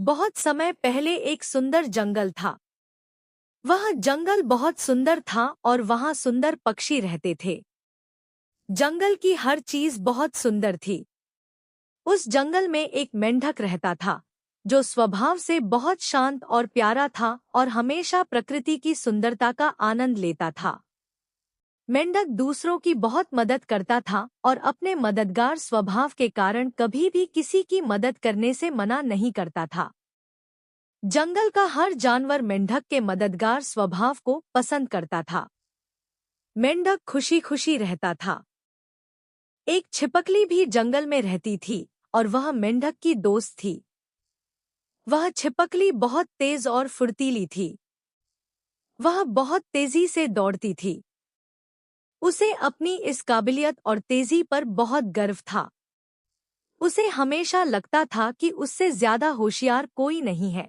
बहुत समय पहले एक सुंदर जंगल था। वह जंगल बहुत सुंदर था और वहाँ सुंदर पक्षी रहते थे। जंगल की हर चीज बहुत सुंदर थी। उस जंगल में एक मेंढक रहता था जो स्वभाव से बहुत शांत और प्यारा था और हमेशा प्रकृति की सुंदरता का आनंद लेता था। मेंढक दूसरों की बहुत मदद करता था और अपने मददगार स्वभाव के कारण कभी भी किसी की मदद करने से मना नहीं करता था। जंगल का हर जानवर मेंढक के मददगार स्वभाव को पसंद करता था। मेंढक खुशी खुशी रहता था। एक छिपकली भी जंगल में रहती थी और वह मेंढक की दोस्त थी। वह छिपकली बहुत तेज और फुर्तीली थी। वह बहुत तेजी से दौड़ती थी। उसे अपनी इस काबिलियत और तेजी पर बहुत गर्व था। उसे हमेशा लगता था कि उससे ज्यादा होशियार कोई नहीं है।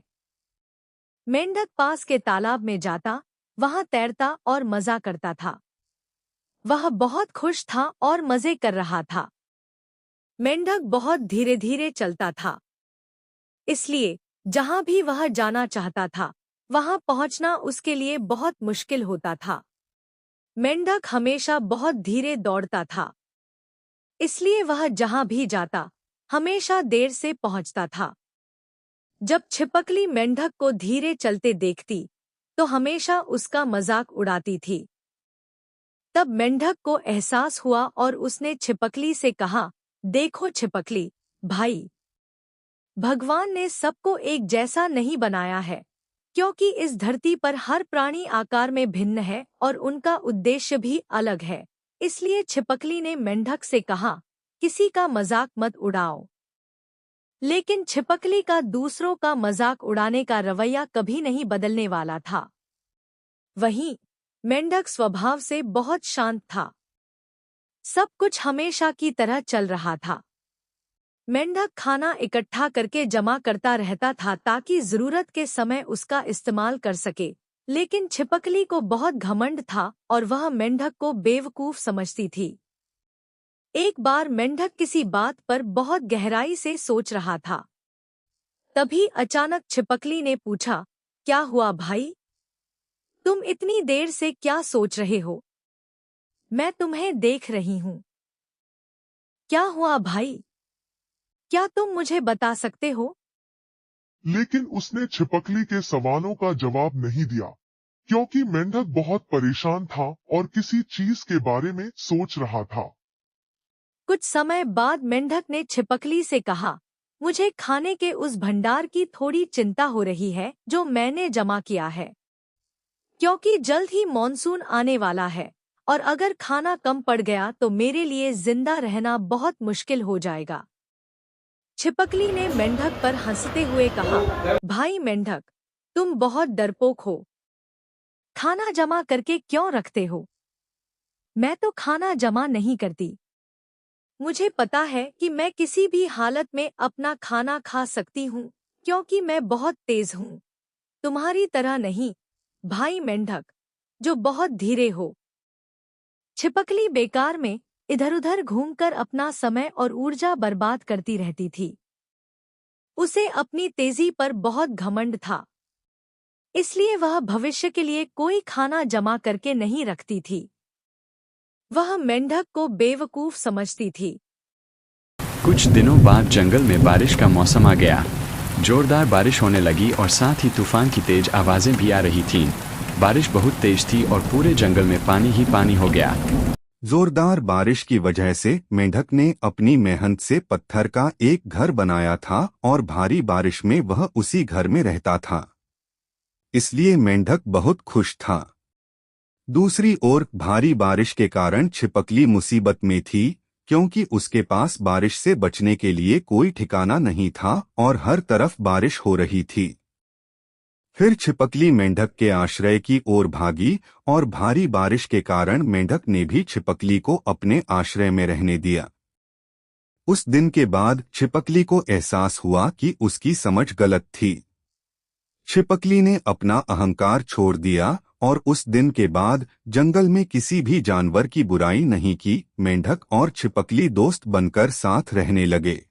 मेंढक पास के तालाब में जाता, वहां तैरता और मजा करता था। वह बहुत खुश था और मजे कर रहा था। मेंढक बहुत धीरे धीरे चलता था, इसलिए जहां भी वह जाना चाहता था वहां पहुंचना उसके लिए बहुत मुश्किल होता था। मेंढक हमेशा बहुत धीरे दौड़ता था, इसलिए वह जहां भी जाता हमेशा देर से पहुंचता था। जब छिपकली मेंढक को धीरे चलते देखती तो हमेशा उसका मजाक उड़ाती थी। तब मेंढक को एहसास हुआ और उसने छिपकली से कहा, देखो छिपकली भाई, भगवान ने सबको एक जैसा नहीं बनाया है, क्योंकि इस धरती पर हर प्राणी आकार में भिन्न है और उनका उद्देश्य भी अलग है। इसलिए छिपकली ने मेंढक से कहा, किसी का मजाक मत उड़ाओ। लेकिन छिपकली का दूसरों का मजाक उड़ाने का रवैया कभी नहीं बदलने वाला था। वहीं मेंढक स्वभाव से बहुत शांत था। सब कुछ हमेशा की तरह चल रहा था। मेंढक खाना इकट्ठा करके जमा करता रहता था ताकि जरूरत के समय उसका इस्तेमाल कर सके। लेकिन छिपकली को बहुत घमंड था और वह मेंढक को बेवकूफ समझती थी। एक बार मेंढक किसी बात पर बहुत गहराई से सोच रहा था। तभी अचानक छिपकली ने पूछा, क्या हुआ भाई? तुम इतनी देर से क्या सोच रहे हो? मैं तुम्हें देख रही हूँ। क्या हुआ भाई? क्या तुम मुझे बता सकते हो? लेकिन उसने छिपकली के सवालों का जवाब नहीं दिया, क्योंकि मेंढक बहुत परेशान था और किसी चीज के बारे में सोच रहा था। कुछ समय बाद मेंढक ने छिपकली से कहा, मुझे खाने के उस भंडार की थोड़ी चिंता हो रही है जो मैंने जमा किया है, क्योंकि जल्द ही मॉनसून आने वाला है और अगर खाना कम पड़ गया तो मेरे लिए जिंदा रहना बहुत मुश्किल हो जाएगा। छिपकली ने मेंढक पर हंसते हुए कहा, भाई मेंढक, तुम बहुत डरपोक हो। खाना जमा करके क्यों रखते हो? मैं तो खाना जमा नहीं करती। मुझे पता है कि मैं किसी भी हालत में अपना खाना खा सकती हूँ, क्योंकि मैं बहुत तेज हूँ। तुम्हारी तरह नहीं, भाई मेंढक, जो बहुत धीरे हो। छिपकली बेकार में इधर-उधर घूमकर अपना समय और ऊर्जा बर्बाद करती रहती थी। उसे अपनी तेजी पर बहुत घमंड था, इसलिए वह भविष्य के लिए कोई खाना जमा करके नहीं रखती थी। वह मेंढक को बेवकूफ समझती थी। कुछ दिनों बाद जंगल में बारिश का मौसम आ गया। जोरदार बारिश होने लगी और साथ ही तूफान की तेज आवाजें भी आ रही थीं। बारिश बहुत तेज थी और पूरे जंगल में पानी ही पानी हो गया। जोरदार बारिश की वजह से मेंढक ने अपनी मेहनत से पत्थर का एक घर बनाया था और भारी बारिश में वह उसी घर में रहता था, इसलिए मेंढक बहुत खुश था। दूसरी ओर भारी बारिश के कारण छिपकली मुसीबत में थी, क्योंकि उसके पास बारिश से बचने के लिए कोई ठिकाना नहीं था और हर तरफ बारिश हो रही थी। फिर छिपकली मेंढक के आश्रय की ओर भागी और भारी बारिश के कारण मेंढक ने भी छिपकली को अपने आश्रय में रहने दिया। उस दिन के बाद छिपकली को एहसास हुआ कि उसकी समझ गलत थी। छिपकली ने अपना अहंकार छोड़ दिया और उस दिन के बाद जंगल में किसी भी जानवर की बुराई नहीं की। मेंढक और छिपकली दोस्त बनकर साथ रहने लगे।